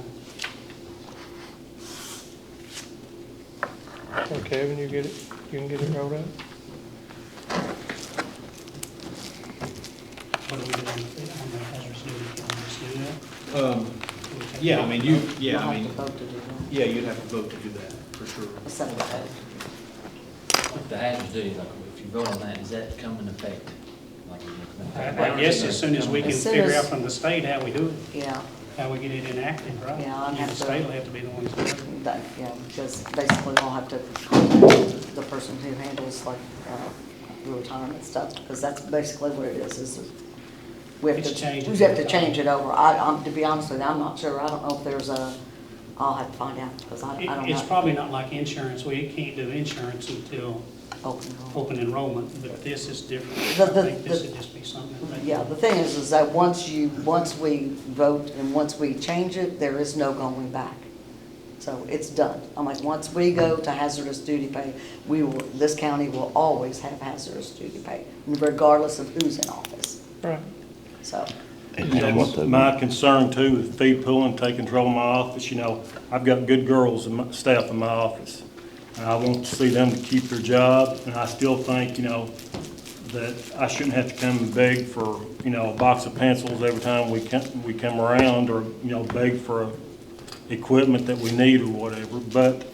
So Kevin, you get it, you can get it wrote up? What do we do on the hazardous duty? Can we just do that? Yeah, I mean, We'll have to vote to do that. yeah, you'd have to vote to do that, for sure. Instead of that. With the hazardous duty, like, if you vote on that, does that come in effect? Like, I guess as soon as we can As soon figure as- out from the state how we do it, Yeah, how we get it enacted, right? Yeah, I'll And have the to- state will have to be the ones that do it. that, yeah, because basically we'll have to contact the person who handles like, the retirement stuff, because that's basically what it is we have It's to, changing we have every to time. change it over. To be honest with you, I'm not sure. I don't know if there's I'll have to find out, because I don't know. It's probably not like insurance. We can't do insurance until open enrollment, but this is different. The- I think this would just be something. that they- Yeah, the thing is that once we vote and once we change it, there is no going back. So it's done. I'm like, once we go to hazardous duty pay, this county will always have hazardous duty pay, regardless of who's in office. Right. So, And that's what they My want. concern too, with fee pulling, take control of my office, I've got good girls and staff in my office. And I want to see them to keep their job, and I still think, that I shouldn't have to come and beg for, a box of pencils every time we come around, or, beg for equipment that we need or whatever. But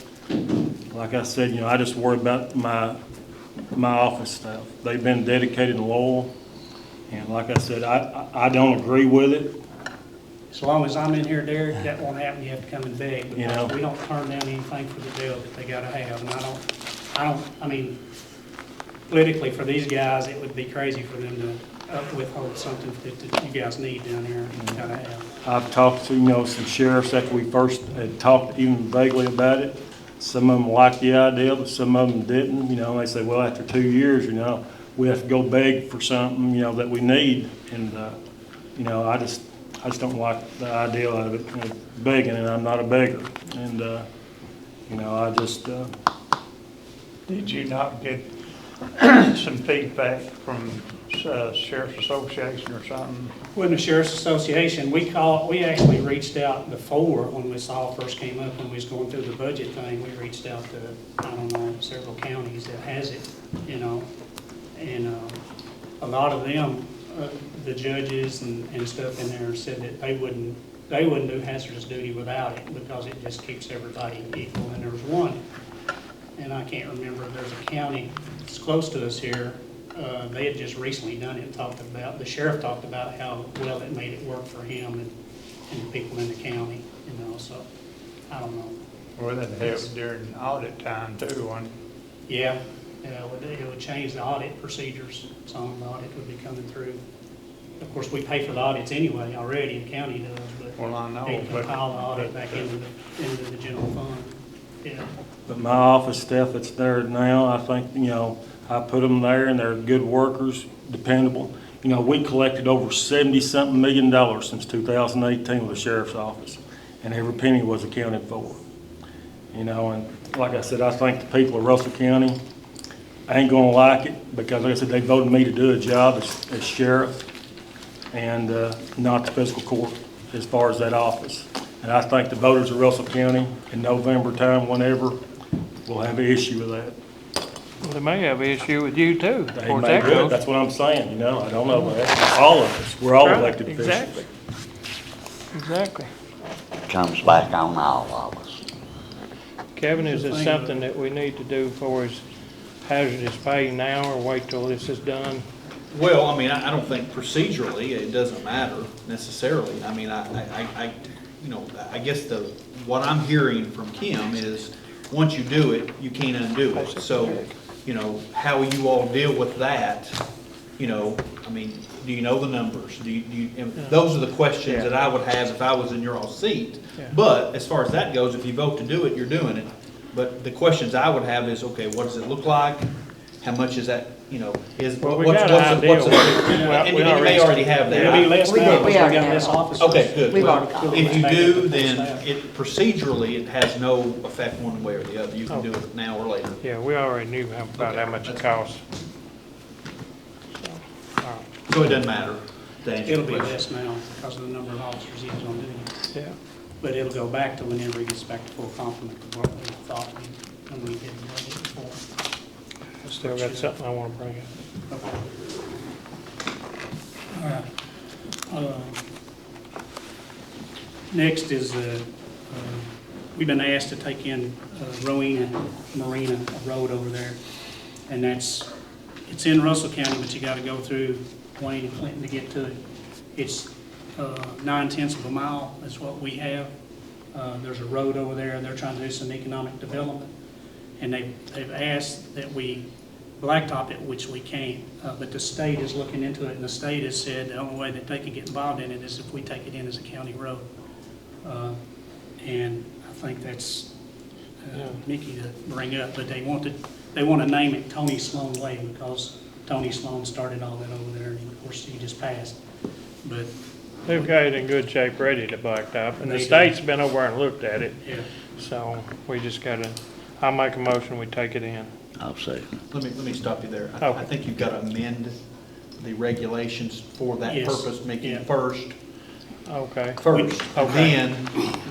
like I said, I just worry about my office staff. They've been dedicated and loyal. And like I said, I don't agree with it. As long as I'm in here, Derek, that won't happen. You have to come and beg. You know. Because we don't turn down anything for the jail that they gotta have. And I mean, politically for these guys, it would be crazy for them to withhold something that you guys need down here and gotta have. I've talked to, some sheriffs after we first had talked even vaguely about it. Some of them liked the idea, but some of them didn't, and they say, well, after 2 years, we have to go beg for something, that we need. And, I just don't like the idea of it, begging, and I'm not a beggar. And, I just, Did you not get some feedback from Sheriff's Association or something? With the Sheriff's Association, we actually reached out before, when this all first came up, when we was going through the budget thing, we reached out to, several counties that has it, and a lot of them, the judges and stuff in there said that they wouldn't do hazardous duty without it, because it just keeps everybody equal. And there was one, and I can't remember, there's a county that's close to us here, they had just recently done it and the sheriff talked about how well it made it work for him and the people in the county, so, I don't know. Well, that helps during audit time too, one. Yeah, it would change the audit procedures, some of the audit would be coming through. Of course, we pay for the audits anyway, already, the county does, but Well, I know, they but- compile the audit back into the general fund. Yeah, But my office staff that's there now, I think, I put them there and they're good workers, dependable. We collected over $70-something million since 2018 with the sheriff's office, and every penny was accounted for. And like I said, I think the people of Russell County ain't gonna like it, because like I said, they voted me to do a job as sheriff and not the fiscal court as far as that office. And I think the voters of Russell County in November time, whenever, will have an issue with that. Well, they may have an issue with you too. They as far as may that do it. goes. That's what I'm saying, I don't know about that. All of us, we're all Right, elected officials. Exactly. Exactly. Comes back on all of us. Kevin, is it something that we need to do for his hazardous pay now, or wait till this is done? Well, I mean, I don't think procedurally it doesn't matter necessarily. I mean, I guess what I'm hearing from Kim is, once you do it, you can't undo it. So, how you all deal with that, I mean, do you know the numbers? Those are the questions that I would have if I was in your all's seat. Yeah. But as far as that goes, if you vote to do it, you're doing it. But the questions I would have is, okay, what does it look like? How much is that, is, Well, we what's, got what's, an it- idea what's, it- what it- and you may already have that. it'll be less We now, did. because We we already got have less that. officers. Okay, good. We've Well, already got if you Back up do, to full then staff. procedurally, it has no effect one way or the other. You can do it now or later. Yeah, we already knew about how much it costs. So, all right. So it doesn't matter, to answer It'll your be question. less now because of the number of officers he's on duty. Yeah. But it'll go back to whenever he gets back to full complement of what we thought when we did the budget before. I still got something I want to bring up. Okay. All right. Next is, we've been asked to take in Rowena Marina, a road over there. And it's in Russell County, but you gotta go through Wayne and Clinton to get to it. It's 9/10 of a mile is what we have. There's a road over there, and they're trying to do some economic development. And they've asked that we blacktop it, which we can't, but the state is looking into it, and the state has said the only way that they can get involved in it is if we take it in as a county road. And I think that's Mickey to bring up, but they want to name it Tony Sloan Way because Tony Sloan started all that over there, and of course he just passed. But They've got it in good shape, ready to blacktop, and the They do. state's been over and looked at it. yeah, So we just gotta, I'll make a motion, we take it in. I'll say. Let me stop you there. Okay. I think you've got to amend the regulations for that Yes. purpose, Mickey, Yeah. first. Okay. First, and Okay. then,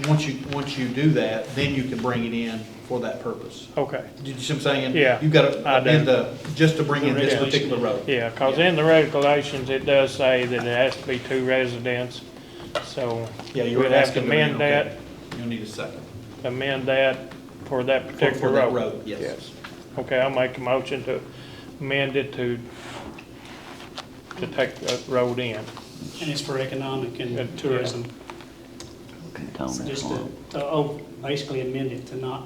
once you do that, then you can bring it in for that purpose. Okay. Did you see what I'm saying? Yeah, You've got to I do. amend just to bring in this The particular road. Yeah, because in the regulations, it does say that it has to be 2 residents. So Yeah, you we'd were have to asking to amend amend, that, okay. You'll need a second. amend that for that For particular that road. road, yes. Okay, I'll make a motion to amend it to take the road in. and it's for economic and Yeah. tourism. Tony Just Sloan. to basically amend it to not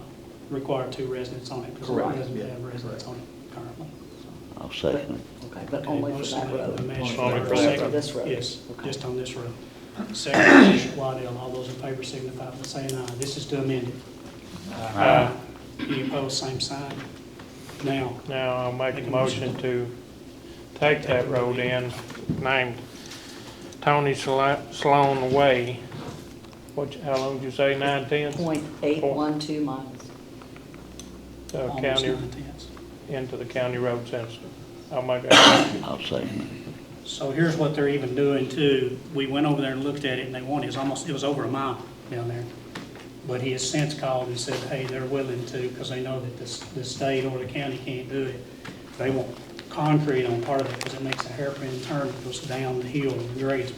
require 2 residents on it, because it Correct, doesn't yeah. have residents on it currently. I'll second. Okay, but Okay, only for motion that made by road. Mash- Only for that second- road. This road. Yes, Okay. just on this road. Second, Bishop Waddell, all those in favor signify by saying aye. This is to amend it. Any opposed, same sign. Now, Now I'll make a motion to take that road in, named Tony Sloan Way. How long did you say, 9/10? 0.812 miles. almost County, 9/10. into the county road system. I'll make that motion. I'll second. So here's what they're even doing too. We went over there and looked at it, and they wanted, it was over a mile down there. But he has since called and said, hey, they're willing to, because they know that the state or the county can't do it. They want concrete on part of it because it makes a hairpin turn that goes down the hill, and the grade's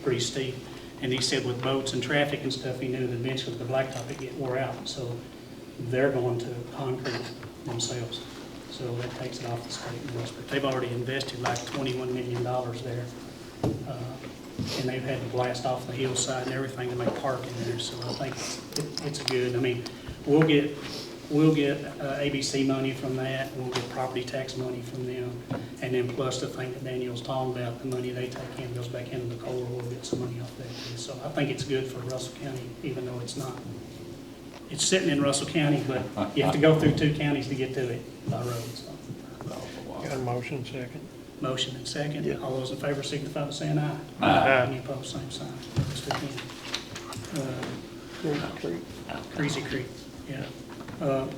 pretty steep. And he said with boats and traffic and stuff, he knew that eventually the blacktop would get wore out. So they're going to concrete themselves. So that takes it off the state investment. They've already invested like $21 million there. And they've had to blast off the hillside and everything to make parking there. So I think it's good. I mean, we'll get ABC money from that, we'll get property tax money from them, and then plus the thing that Danielle's talking about, the money they take in goes back into the core, we'll get some money off that too. So I think it's good for Russell County, even though it's not, it's sitting in Russell County, but you have to go through 2 counties to get to it by road, so. Got a motion second. Motion and second. All those in favor signify by saying aye. Aye. Any opposed, same sign. Let's do again. Greasy Creek, yeah.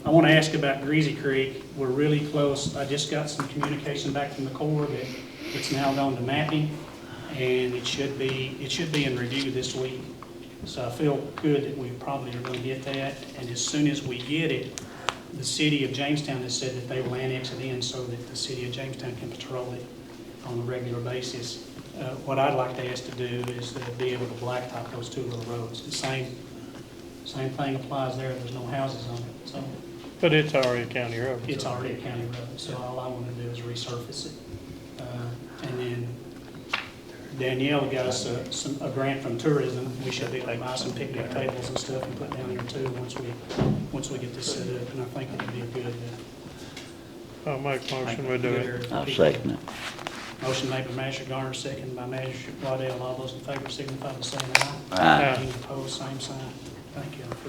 I want to ask about Greasy Creek. We're really close. I just got some communication back from the Corps that it's now gone to mapping, and it should be in review this week. So I feel good that we probably are going to get that, and as soon as we get it, the city of Jamestown has said that they will annex it in so that the city of Jamestown can patrol it on a regular basis. What I'd like to ask to do is to be able to blacktop those 2 little roads. The same thing applies there. There's no houses on it, so. But it's already a county road. It's already a county road, so all I want to do is resurface it. And then Danielle got us a grant from tourism. We should be able to buy some picnic tables and stuff and put down there too once we get this set up. And I think it'd be a good. I'll make a motion, we do it. I'll second it. Motion made by Manager Garner, second by Manager Waddell. All those in favor signify by saying aye. Aye. Any opposed, same sign. Thank you for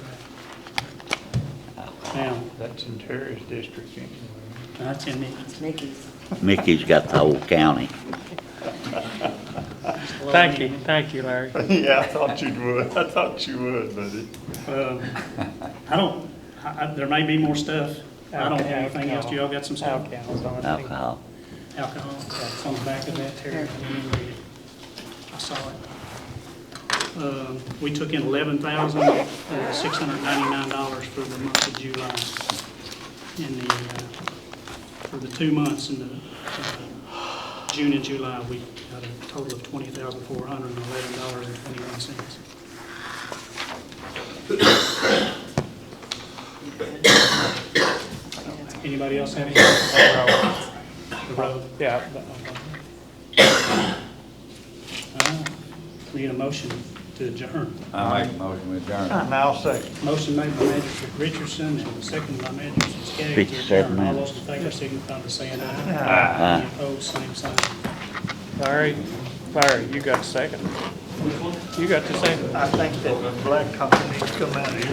that. Now, That's in Terry's district anyway. that's in It's Mickey's. Mickey's got the whole county. Thank you, Larry. Yeah, I thought you would, buddy. There may be more stuff. I don't have anything else. Do y'all got some stuff? Alcohol. Alcohol. It's on the back of that, Terry. I didn't even read it. I saw it. We took in $11,699 for the month of July. For the 2 months in the June and July, we got a total of $20,411.21. Anybody else have anything? The road? Yeah. Need a motion to adjourn. I make a motion with adjourn. And I'll second. Motion made by Manager Richardson and seconded by Manager Skaggs. 57 All minutes. those in favor signify by saying aye. Aye. Any opposed, same sign. Larry, you got a second. You got the second. I think that the black company needs to come out here.